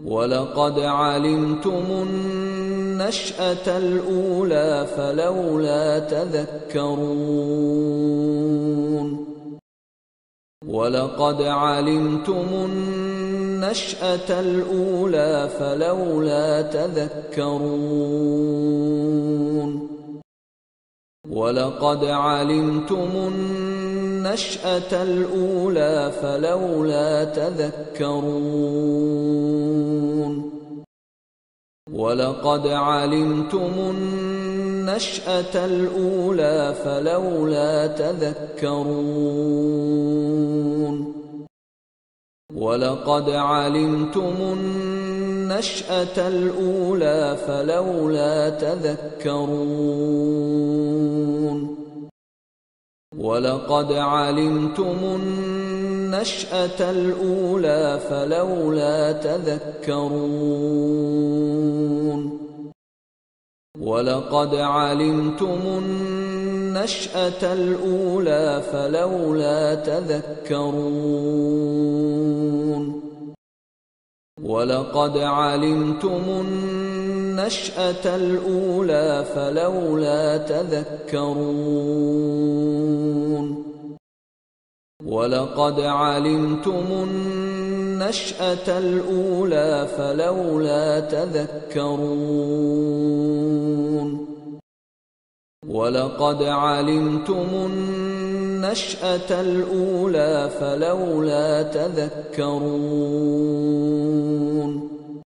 وَلَقَدْ عَلِمْتُمُ النَّشْأَةَ الْأُولَىٰ فَلَوْلَا تَذَكَّرُونَ وَلَقَدْ عَلِمْتُمُ النَّشْأَةَ الْأُولَىٰ فَلَوْلَا تَذَكَّرُونَ وَلَقَدْ عَلِمْتُمُ النَّشْأَةَ الْأُولَىٰ فَلَوْلَا تَذَكَّرُونَ وَلَقَدْ عَلِمْتُمُ النَّشْأَةَ الْأُولَىٰ فَلَوْلَا تَذَكَّرُونَ وَلَقَدْ عَلِمْتُمُ النَّشْأَةَ الْأُولَىٰ فَلَوْلَا تَذَكَّرُونَ وَلَقَدْ عَلِمْتُمُ النَّشْأَةَ الْأُولَىٰ فَلَوْلَا تَذَكَّرُونَ وَلَقَدْ عَلِمْتُمُ النَّشْأَةَ الْأُولَىٰ فَلَوْلَا تَذَكَّرُونَ وَلَقَدْ عَلِمْتُمُ النَّشْأَةَ الْأُولَىٰ فَلَوْلَا تَذَكَّرُونَ وَلَقَدْ عَلِمْتُمُ النَّشْأَةَ الْأُولَىٰ فَلَوْلَا تَذَكَّرُونَ وَلَقَدْ عَلِمْتُمُ النَّشْأَةَ الْأُولَىٰ فَلَوْلَا تَذَكَّرُونَ